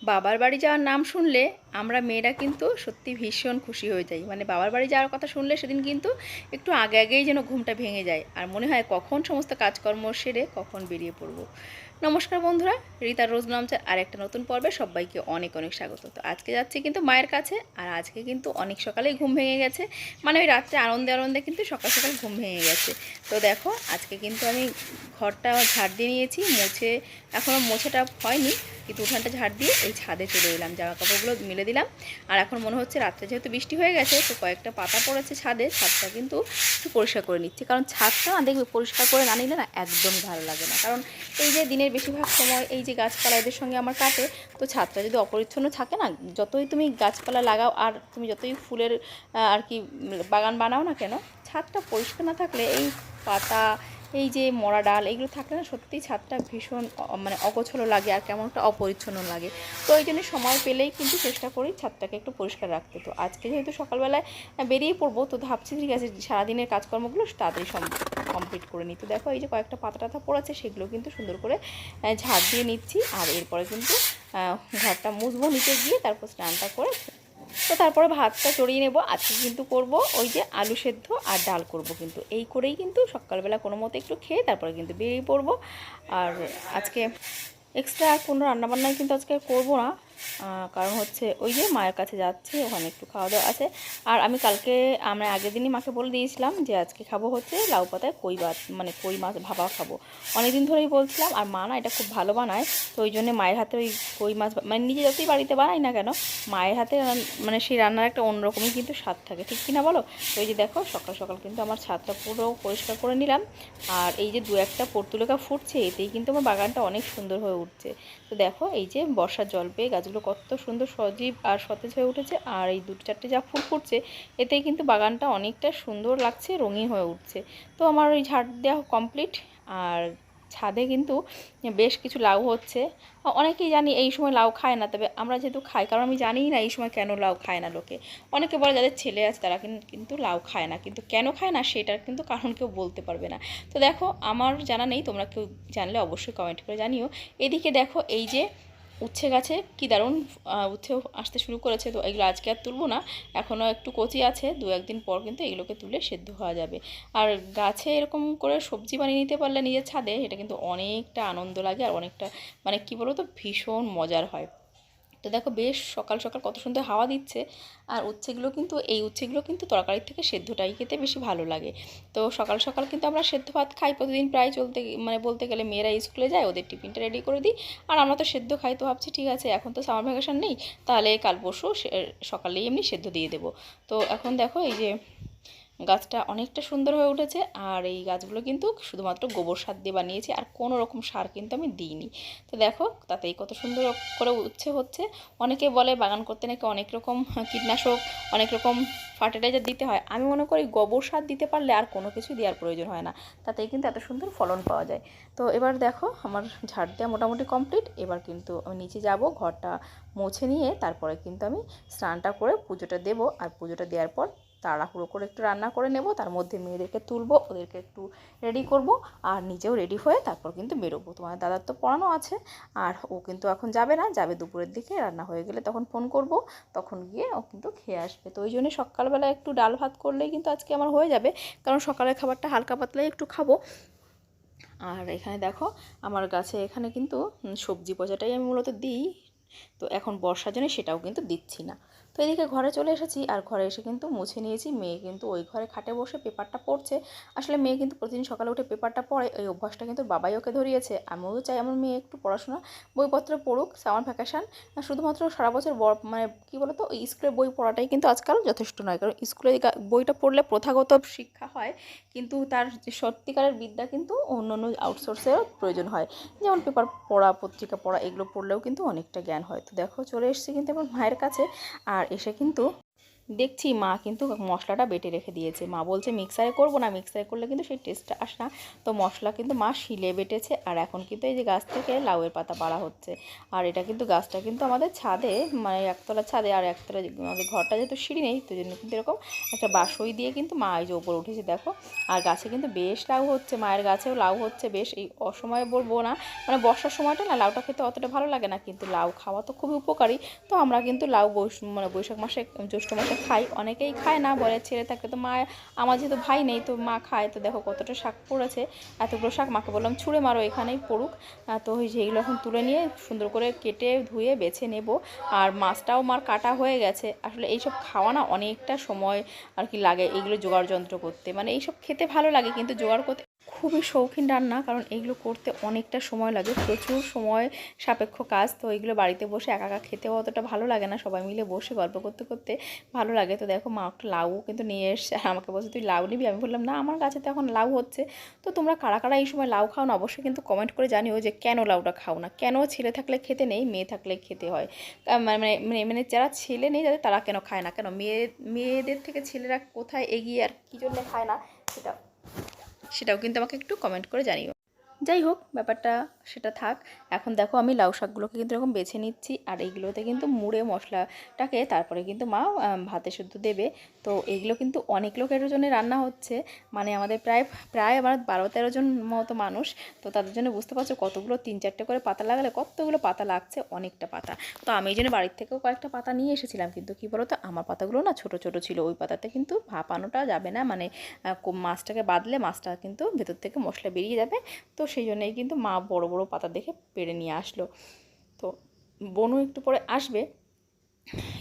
বাবার বাড়ি যাওয়ার নাম শুনলে আমরা মেয়েরা কিন্তু সত্যি ভীষণ খুশি হয়ে যাই। মানে বাবার বাড়ি যাওয়ার কথা শুনলে সেদিন কিন্তু একটু আগে আগেই যেন ঘুমটা ভেঙে যায়, আর মনে হয় কখন সমস্ত কাজকর্ম সেরে কখন বেরিয়ে পড়ব। নমস্কার বন্ধুরা, রীতার রোজ নামচার আর একটা নতুন পর্বে সবাইকে অনেক অনেক স্বাগত। তো আজকে যাচ্ছি কিন্তু মায়ের কাছে, আর আজকে কিন্তু অনেক সকালেই ঘুম ভেঙে গেছে। মানে ওই রাত্রে আনন্দে আনন্দে কিন্তু সকাল সকাল ঘুম ভেঙে গেছে। তো দেখো আজকে কিন্তু আমি ঘরটা ঝাড় দিয়ে নিয়েছি, মুছে এখনও মোছাটা হয়নি, কিন্তু উঠানটা ঝাড় দিয়ে এই ছাদে চলে এলাম, জামা কাপড়গুলো মেলে দিলাম। আর এখন মনে হচ্ছে রাত্রে যেহেতু বৃষ্টি হয়ে গেছে, তো কয়েকটা পাতা পড়েছে ছাদে, ছাদটা কিন্তু একটু পরিষ্কার করে নিচ্ছি। কারণ ছাদটা না দেখবে পরিষ্কার করে না নিলে না একদমই ভালো লাগে না। কারণ এই যে দিনের বেশিরভাগ সময় এই যে গাছপালা এদের সঙ্গে আমার কাটে, তো ছাদটা যদি অপরিচ্ছন্ন থাকে না, যতই তুমি গাছপালা লাগাও আর তুমি যতই ফুলের আর কি বাগান বানাও না কেন, ছাদটা পরিষ্কার না থাকলে এই পাতা, এই যে মরা ডাল এগুলো থাকলে না সত্যিই ছাদটা ভীষণ মানে অগোছালো লাগে আর কেমন একটা অপরিচ্ছন্ন লাগে। তো ওই জন্য সময় পেলেই কিন্তু চেষ্টা করি ছাদটাকে একটু পরিষ্কার রাখতে। তো আজকে যেহেতু সকালবেলায় বেরিয়ে পড়বো, তো ভাবছি ঠিক আছে সারাদিনের কাজকর্মগুলো তাড়াতাড়ি কমপ্লিট করে নিই। তো দেখো এই যে কয়েকটা পাতা টাতা পড়েছে, সেগুলো কিন্তু সুন্দর করে ঝাড় দিয়ে নিচ্ছি। আর এরপরে কিন্তু ঘরটা মুছবো নিচে গিয়ে, তারপর স্নানটা করে তো তারপরে ভাতটা চড়িয়ে নেব। আজকে কিন্তু করব ওই যে আলু সেদ্ধ আর ডাল করব, কিন্তু এই করেই কিন্তু সকালবেলা কোনো মতো একটু খেয়ে তারপরে কিন্তু বেরিয়ে পড়বো। আর আজকে এক্সট্রা কোনো রান্নাবান্নাই কিন্তু আজকে করব না, কারণ হচ্ছে ওই যে মায়ের কাছে যাচ্ছি, ওখানে একটু খাওয়া দাওয়া আছে। আর আমি কালকে আমরা আগের দিনই মাকে বলে দিয়েছিলাম যে আজকে খাবো হচ্ছে লাউ পাতায় কই ভাত, মানে কই মাছ ভাপা খাবো। অনেকদিন ধরেই বলছিলাম, আর মা না এটা খুব ভালো বানায়, তো ওই জন্য মায়ের হাতে ওই কই মাছ মানে নিজে যতই বাড়িতে বানাই না কেন, মায়ের হাতে মানে সেই রান্নার একটা অন্যরকমই কিন্তু স্বাদ থাকে, ঠিক কিনা বলো? তো এই যে দেখো সকাল সকাল কিন্তু আমার ছাদটা পুরো পরিষ্কার করে নিলাম। আর এই যে দু একটা পর্তুলিকা ফুটছে, এতেই কিন্তু আমার বাগানটা অনেক সুন্দর হয়ে উঠছে। তো দেখো এই যে বর্ষার জল পেয়ে গাছগুলো কত সুন্দর সজীব আর সতেজ হয়ে উঠেছে, আর এই দুটো চারটে যা ফুল ফুটছে এতেই কিন্তু বাগানটা অনেকটা সুন্দর লাগছে, রঙিন হয়ে উঠছে। তো আমার ওই ঝাড় দেওয়া কমপ্লিট। আর ছাদে কিন্তু বেশ কিছু লাউ হচ্ছে। অনেকেই জানি এই সময় লাউ খায় না, তবে আমরা যেহেতু খাই, কারণ আমি জানিই না এই সময় কেন লাউ খায় না লোকে। অনেকে বলে যাদের ছেলে আছে তারা কিন্তু লাউ খায় না, কিন্তু কেন খায় না সেটার কিন্তু কারণ কেউ বলতে পারবে না। তো দেখো আমার জানা নেই, তোমরা কেউ জানলে অবশ্যই কমেন্ট করে জানিও। এদিকে দেখো এই যে উচ্ছে গাছে কি দারুণ উচ্ছেও আসতে শুরু করেছে। তো এগুলো আজকে আর তুলবো না, এখনও একটু কচি আছে, দু একদিন পর কিন্তু এগুলোকে তুলে সেদ্ধ হওয়া যাবে। আর গাছে এরকম করে সবজি বানিয়ে নিতে পারলে নিজের ছাদে, এটা কিন্তু অনেকটা আনন্দ লাগে আর অনেকটা মানে কি বলো তো ভীষণ মজার হয়। তো দেখো বেশ সকাল সকাল কত সুন্দর হাওয়া দিচ্ছে। আর উচ্ছেগুলো কিন্তু তরকারির থেকে সেদ্ধটাই খেতে বেশি ভালো লাগে। তো সকাল সকাল কিন্তু আমরা সেদ্ধ ভাত খাই প্রতিদিন প্রায়, মানে বলতে গেলে মেয়েরা স্কুলে যায়, ওদের টিফিনটা রেডি করে দিই, আর আমরা তো সেদ্ধ খাই। তো ভাবছি ঠিক আছে এখন তো সামার ভ্যাকেশন নেই, তাহলে কাল পরশু সকালেই এমনি সেদ্ধ দিয়ে দেবো। তো এখন দেখো এই যে গাছটা অনেকটা সুন্দর হয়ে উঠেছে। আর এই গাছগুলো কিন্তু শুধুমাত্র গোবর সার দিয়ে বানিয়েছি, আর কোনো রকম সার কিন্তু আমি দিইনি। তো দেখো তাতেই কত সুন্দর করে উচ্ছে হচ্ছে। অনেকে বলে বাগান করতে নাকি অনেক রকম কীটনাশক, অনেক রকম ফার্টিলাইজার দিতে হয়। আমি মনে করি গোবর সার দিতে পারলে আর কোনো কিছু দেওয়ার প্রয়োজন হয় না, তাতেই কিন্তু এত সুন্দর ফলন পাওয়া যায়। তো এবার দেখো আমার ঝাড় দেওয়া মোটামুটি কমপ্লিট। এবার কিন্তু আমি নিচে যাব, ঘরটা মুছে নিয়ে তারপরে কিন্তু আমি স্নানটা করে পুজোটা দেবো। আর পুজোটা দেওয়ার পর তাড়াহুড়ো করে একটু রান্না করে নেব, তার মধ্যে মেয়েদেরকে তুলবো, ওদেরকে একটু রেডি করব, আর নিজেও রেডি হয়ে তারপর কিন্তু বেরোবো। তোমার দাদার তো পড়ানো আছে, আর ও কিন্তু এখন যাবে না, যাবে দুপুরের দিকে, রান্না হয়ে গেলে তখন ফোন করব, তখন গিয়ে ও কিন্তু খেয়ে আসবে। তো ওই জন্য সকালবেলা একটু ডাল ভাত করলেই কিন্তু আজকে আমার হয়ে যাবে, কারণ সকালের খাবারটা হালকা পাতলাই একটু খাবো। আর এখানে দেখো আমার গাছে এখানে কিন্তু সবজি পচাটাই আমি মূলত দিই, তো এখন বর্ষার জন্য সেটাও কিন্তু দিচ্ছি না। তো এদিকে ঘরে চলে এসেছি, আর ঘরে এসে কিন্তু মুছে নিয়েছি। মেয়ে কিন্তু ওই ঘরে খাটে বসে পেপারটা পড়ছে। আসলে মেয়ে কিন্তু প্রতিদিন সকালে উঠে পেপারটা পড়ে, এই অভ্যাসটা কিন্তু বাবাই ওকে ধরিয়েছে। আমিও চাই আমার মেয়ে একটু পড়াশোনা বইপত্র পড়ুক, সামার ভ্যাকেশান শুধুমাত্র সারা বছর মানে কী বলতো ওই স্কুলের বই পড়াটাই কিন্তু আজকাল যথেষ্ট নয়, কারণ স্কুলে বইটা পড়লে প্রথাগত শিক্ষা হয়, কিন্তু তার যে সত্যিকারের বিদ্যা কিন্তু অন্য অন্য আউটসোর্সেরও প্রয়োজন হয়। যেমন পেপার পড়া, পত্রিকা পড়া, এগুলো পড়লেও কিন্তু অনেকটা জ্ঞান হয়। তো দেখো চলে এসেছি কিন্তু আমার মায়ের কাছে, আর এসে কিন্তু দেখছি মা কিন্তু মশলাটা বেটে রেখে দিয়েছে। মা বলছে মিক্সারে করবো না, মিক্সারে করলে কিন্তু সেই টেস্টটা আসে না। তো মশলা কিন্তু মা শিলে বেটেছে। আর এখন কিন্তু এই যে গাছ থেকে লাউয়ের পাতা পাড়া হচ্ছে। আর এটা কিন্তু গাছটা কিন্তু আমাদের ছাদে, মানে একতলা ছাদে, আর একতলা আমাদের ঘরটা যেহেতু সিঁড়ি নেই, তো জন্য কিন্তু এরকম একটা বাঁশই দিয়ে কিন্তু মা এই যে ওপরে উঠেছে দেখো। আর গাছে কিন্তু বেশ লাউ হচ্ছে, মায়ের গাছেও লাউ হচ্ছে বেশ। এই অসময়ে বলবো না, মানে বর্ষার সময়টা না লাউটা খেতে অতটা ভালো লাগে না, কিন্তু লাউ খাওয়া তো খুবই উপকারী। তো আমরা কিন্তু লাউ মানে বৈশাখ মাসে, জ্যৈষ্ঠ মাসে খাই। অনেকেই খায় না, বলে ছেলে থাকলে তো মা, আমার যেহেতু ভাই নেই তো মা খায়। তো দেখো কতটা শাক পড়েছে, এতগুলো শাক। মাকে বললাম ছুঁড়ে মারো, এখানেই পড়ুক। তো যেগুলো এখন তুলে নিয়ে সুন্দর করে কেটে ধুয়ে বেছে নেব। আর মাছটাও মার কাটা হয়ে গেছে। আসলে এইসব খাওয়া না অনেকটা সময় আর কি লাগে, এইগুলো জোগাড় যন্ত্র করতে। মানে এইসব খেতে ভালো লাগে কিন্তু জোগাড় করতে খুবই শৌখিন রান্না, কারণ এইগুলো করতে অনেকটা সময় লাগে, প্রচুর সময় সাপেক্ষ কাজ। তো এইগুলো বাড়িতে বসে একা একা খেতেও অতটা ভালো লাগে না, সবাই মিলে বসে গল্প করতে করতে ভালো লাগে। তো দেখো মা একটা লাউ কিন্তু নিয়ে এসছে, আর আমাকে বলছে তুই লাউ নিবি? আমি বললাম না, আমার কাছে তো এখন লাউ হচ্ছে। তো তোমরা কারা কারা এই সময় লাউ খাও না অবশ্যই কিন্তু কমেন্ট করে জানিও যে কেন লাউটা খাও না, কেন ছেলে থাকলে খেতে নেই, মেয়ে থাকলে খেতে হয়। মানে মানে মানে যারা ছেলে নেই যাদের, তারা কেন খায় না, কেন মেয়েদের থেকে ছেলেরা কোথায় এগিয়ে আর কী জন্য খায় না, সেটাও কিন্তু আমাকে একটু কমেন্ট করে জানিও। যাই হোক, ব্যাপারটা সেটা থাক। এখন দেখো আমি লাউ শাকগুলোকে কিন্তু এরকম বেছে নিচ্ছি, আর এইগুলোতে কিন্তু মুড়ে মশলাটাকে তারপরে কিন্তু মা ভাতে শুদ্ধ দেবে। তো এইগুলো কিন্তু অনেক লোকের জন্য রান্না হচ্ছে, মানে আমাদের প্রায় প্রায় আমার 12-13 জন মতো মানুষ। তো তাদের জন্য বুঝতে পারছো কতগুলো, 3-4টে করে পাতা লাগালে কতগুলো পাতা লাগছে, অনেকটা পাতা। তো আমি এই জন্য বাড়ির থেকেও কয়েকটা পাতা নিয়ে এসেছিলাম, কিন্তু কী বলো তো, আমার পাতাগুলো না ছোটো ছোটো ছিল, ওই পাতাতে কিন্তু ভাপানোটা যাবে না, মানে মাছটাকে বাঁধলে মাছটা কিন্তু ভেতর থেকে মশলা বেরিয়ে যাবে। তো সেই জন্যই কিন্তু মা বড় বড় পাতা দেখে পেড়ে নিয়ে আসলো। তো বোনও একটু পরে আসবে।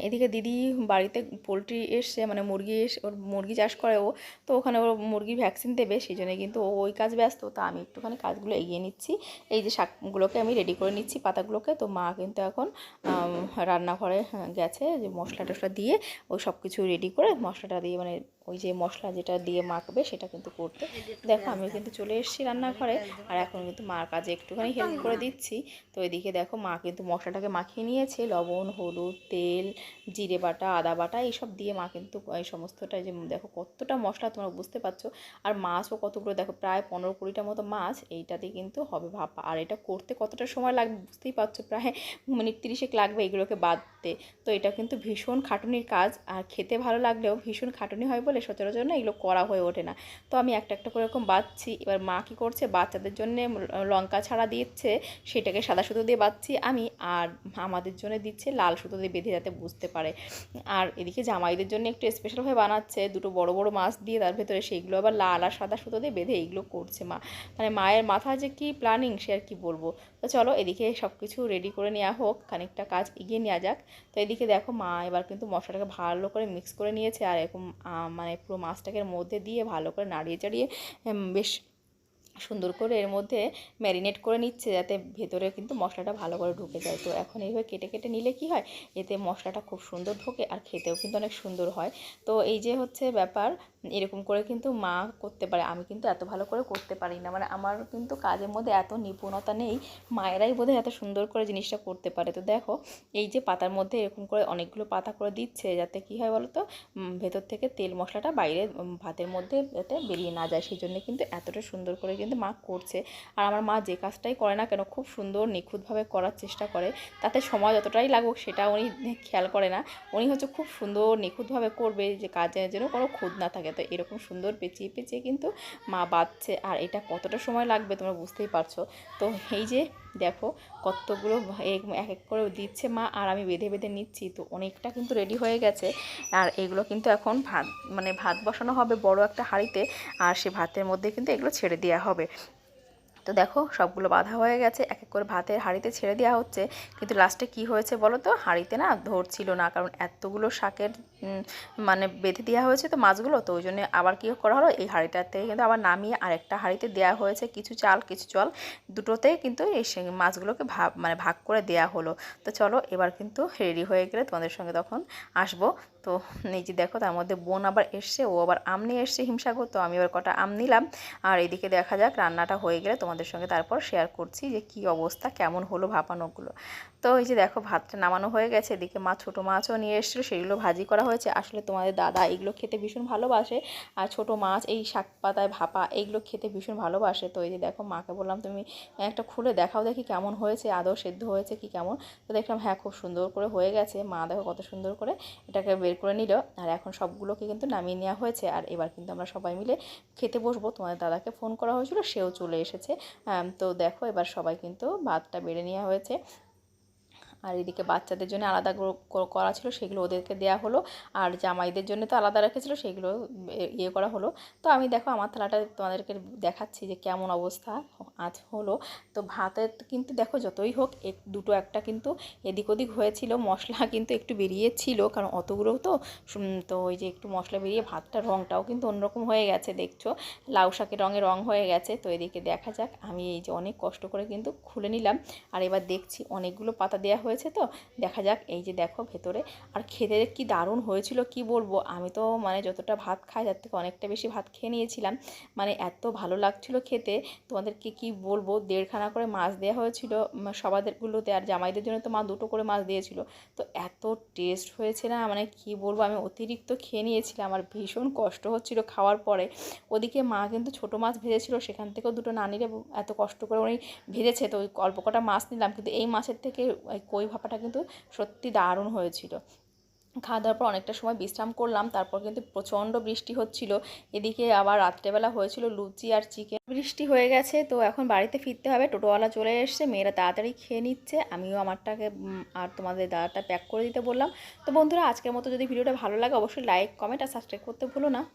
এদিকে দিদি বাড়িতে পোলট্রি এসছে, মানে মুরগি ওর মুরগি চাষ করে ও। তো ওখানে ওর মুরগির ভ্যাকসিন দেবে, সেই জন্য কিন্তু ও ওই কাজ ব্যস্ত। তা আমি একটুখানি কাজগুলো এগিয়ে নিচ্ছি। এই যে শাকগুলোকে আমি রেডি করে নিচ্ছি, পাতাগুলোকে। তো মা কিন্তু এখন রান্নাঘরে গেছে, যে মশলা টশলা দিয়ে ওই সব কিছু রেডি করে মশলাটা দিয়ে, মানে ওই যে মশলা যেটা দিয়ে মাখবে সেটা কিন্তু করতে। দেখো আমি কিন্তু চলে এসেছি রান্নাঘরে, আর এখন কিন্তু মার কাজে একটুখানি হেল্প করে দিচ্ছি। তো এদিকে দেখো মা কিন্তু মশলাটাকে মাখিয়ে নিয়েছে, লবণ, হলুদ, তেল, জিরে বাটা, আদা বাটা এইসব দিয়ে মা কিন্তু এই সমস্তটা, যে দেখো কতটা মশলা তোমরা বুঝতে পারছো। আর মাছও কতগুলো, দেখো প্রায় 15-20টা মতো মাছ এইটাতে কিন্তু হবে ভাপা। আর এটা করতে কতটা সময় লাগবে বুঝতেই পারছো, প্রায় মিনিট 30 লাগবে এগুলোকে বাঁধতে। তো এটা কিন্তু ভীষণ খাটুনির কাজ, আর খেতে ভালো লাগলেও ভীষণ খাটুনি হয় বলে সচরাচর না এগুলো করা হয়ে ওঠে না। তো আমি একটা একটা করে এরকম বাঁধছি। এবার মা কী করছে, বাচ্চাদের জন্য লঙ্কা ছাড়া দিচ্ছে, সেটাকে সাদা সুতো দিয়ে বাঁধছি আমি, আর আমাদের জন্য দিচ্ছে লাল সুতো দিয়ে বেঁধে, যাতে বুঝতে পারে। আর এদিকে জামাইদের জন্য একটু স্পেশালভাবে বানাচ্ছে, দুটো বড় বড় মাছ দিয়ে তার ভেতরে, সেইগুলো আবার লাল আর সাদা সুতো দিয়ে বেঁধে এইগুলো করছে মা। মানে মায়ের মাথা যে কী প্ল্যানিং সে আর কি বলবো। তো চলো এদিকে সব কিছু রেডি করে নেওয়া হোক, খানিকটা কাজ এগিয়ে নেওয়া যাক। তো এদিকে দেখো মা এবার কিন্তু মশলাটাকে ভালো করে মিক্স করে নিয়েছে, আর এরকম মানে পুরো মাছটাকে মধ্যে দিয়ে ভালো করে নাড়িয়ে চাড়িয়ে বেশ সুন্দর করে এর মধ্যে ম্যারিনেট করে নিচ্ছে, যাতে ভেতরে কিন্তু মশলাটা ভালো করে ঢুকে যায়। তো এখন এইভাবে কেটে কেটে নিলে কি হয়, এতে মশলাটা খুব সুন্দর ঢোকে, আর খেতেও কিন্তু অনেক সুন্দর হয়। তো এই যে হচ্ছে ব্যাপার, এরকম করে কিন্তু মা করতে পারে, আমি কিন্তু এত ভালো করে করতে পারি না। মানে আমার কিন্তু কাজের মধ্যে এত নিপুণতা নেই, মায়েরাই বোধহয় এত সুন্দর করে জিনিসটা করতে পারে। তো দেখো এই যে পাতার মধ্যে এরকম করে অনেকগুলো পাতা করে দিচ্ছে, যাতে কি হয় বলো তো, ভেতর থেকে তেল মশলাটা বাইরে ভাতের মধ্যে যাতে বেরিয়ে না যায়, সেই জন্য কিন্তু এতটা সুন্দর করে কিন্তু মা করছে। আর আমার মা যে কাজটাই করে না কেন খুব সুন্দর নিখুঁতভাবে করার চেষ্টা করে, তাতে সময় যতটাই লাগুক সেটা উনি খেয়াল করে না। উনি হচ্ছে খুব সুন্দর নিখুঁতভাবে করবে, যে কাজের যেন কোনো খুঁত না থাকে। তো এরকম সুন্দর পেঁচিয়ে পেঁচিয়ে কিন্তু মা বাঁধছে, আর এটা কতটা সময় লাগবে তোমরা বুঝতেই পারছো। তো এই যে দেখো কতগুলো এক এক করে দিচ্ছে মা, আর আমি বেঁধে বেঁধে নিচ্ছি। তো অনেকটা কিন্তু রেডি হয়ে গেছে, আর এগুলো কিন্তু এখন ভাত বসানো হবে বড় একটা হাঁড়িতে, আর সে ভাতের মধ্যে কিন্তু এগুলো ছেড়ে দেওয়া হবে। তো দেখো সবগুলো বাঁধা হয়ে গেছে, এক এক করে ভাতের হাঁড়িতে ছেড়ে দেওয়া হচ্ছে। কিন্তু লাস্টে কি হয়েছে বলো তো, হাঁড়িতে না ধরছিল না, কারণ এতগুলো শাকের মানে বেঁধে দেওয়া হয়েছে তো মাছগুলো। তো ওই জন্য আবার কী করা হলো, এই হাঁড়িটার থেকে কিন্তু আবার নামিয়ে আরেকটা হাঁড়িতে দেওয়া হয়েছে কিছু চাল কিছু জল, দুটোতেই কিন্তু এই মাছগুলোকে ভাগ করে দেওয়া হলো। তো চলো এবার কিন্তু রেডি হয়ে গেলে তোমাদের সঙ্গে তখন আসবো। তো এই যে দেখো তার মধ্যে বোন আবার এসছে, ও আবার আম নিয়ে এসছে হিমসাগর। তো আমি এবার কটা আম নিলাম, আর এদিকে দেখা যাক রান্নাটা হয়ে গেলে তোমাদের সঙ্গে তারপর শেয়ার করছি যে কি অবস্থা, কেমন হলো ভাপানোগুলো। তো এই যে দেখো ভাতটা নামানো হয়ে গেছে, এদিকে মা ছোটো মাছও নিয়ে এসেছিলো, সেগুলো ভাজি করা হয়েছে। আসলে তোমাদের দাদা এগুলো খেতে ভীষণ ভালোবাসে, আর ছোটো মাছ এই শাক পাতায় ভাপা এইগুলো খেতে ভীষণ ভালোবাসে। তো এই যে দেখো মাকে বললাম তুমি একটা খুলে দেখাও দেখি কেমন হয়েছে, আদৌ সেদ্ধ হয়েছে কি কেমন। তো দেখলাম হ্যাঁ খুব সুন্দর করে হয়ে গেছে। মা দেখো কত সুন্দর করে এটাকে বের করে নিল, আর এখন সবগুলোকে কিন্তু নামিয়ে নেওয়া হয়েছে। আর এবার কিন্তু আমরা সবাই মিলে খেতে বসবো। তোমাদের দাদাকে ফোন করা হয়েছিল, সেও চলে এসেছে। তো দেখো এবার সবাই কিন্তু ভাতটা বেড়ে নেওয়া হয়েছে। আর এদিকে বাচ্চাদের জন্য আলাদা করা ছিল, সেগুলো ওদেরকে দেওয়া হলো। আর জামাইদের জন্য তো আলাদা রেখেছিলো, সেগুলো ইয়ে করা হলো। তো আমি দেখো আমার থালাটা তোমাদেরকে দেখাচ্ছি যে কেমন অবস্থা আজ হলো। তো ভাতের কিন্তু দেখো যতই হোক দুটো একটা কিন্তু এদিক ওদিক হয়েছিল, মশলা কিন্তু একটু বেরিয়েছিল, কারণ অতগুলো তো। তো ওই যে একটু মশলা বেরিয়ে ভাতটার রঙটাও কিন্তু অন্যরকম হয়ে গেছে, দেখছো লাউ শাকের রঙ হয়ে গেছে। তো এদিকে দেখা যাক, আমি এই যে অনেক কষ্ট করে কিন্তু খুলে নিলাম। আর এবার দেখছি অনেকগুলো পাতা দেওয়া হয়েছে, তো দেখা যাক। এই যে দেখো ভেতরে, আর খেতে কি দারুণ হয়েছিল কি বলবো। আমি তো মানে যতটা ভাত খাই তার থেকে অনেকটা বেশি ভাত খেয়ে নিয়েছিলাম, মানে এত ভালো লাগছিল খেতে। তোমাদেরকে কি বলবো, 1.5খানা করে মাছ দেওয়া হয়েছিল সবাদেরগুলোতে, আর জামাইদের জন্য তো মা 2টো করে মাছ দিয়েছিল। তো এত টেস্ট হয়েছে না, মানে কি বলবো, আমি অতিরিক্ত খেয়ে নিয়েছিলাম, আর ভীষণ কষ্ট হচ্ছিল খাওয়ার পরে। ওদিকে মা কিন্তু ছোটো মাছ ভেজেছিল, সেখান থেকেও দুটো নানিরে এত কষ্ট করে উনি ভেজেছে, তো ওই অল্প কটা মাছ নিলাম। কিন্তু এই মাছের থেকে ওই কই ভাপাটা কিন্তু সত্যি দারুণ হয়েছিল। খাওয়া দাওয়ার পর অনেকটা সময় বিশ্রাম করলাম, তারপর কিন্তু প্রচণ্ড বৃষ্টি হচ্ছিল। এদিকে আবার রাত্রেবেলা হয়েছিল লুচি আর চিকেন। বৃষ্টি হয়ে গেছে, তো এখন বাড়িতে ফিরতে হবে। টোটোওয়ালা চলে এসছে, মেয়েরা তাড়াতাড়ি খেয়ে নিচ্ছে, আমিও আমারটাকে আর তোমাদের দাদাটা প্যাক করে দিতে বললাম। তো বন্ধুরা, আজকের মতো যদি ভিডিওটা ভালো লাগে অবশ্যই লাইক কমেন্ট আর সাবস্ক্রাইব করতে ভুলো না।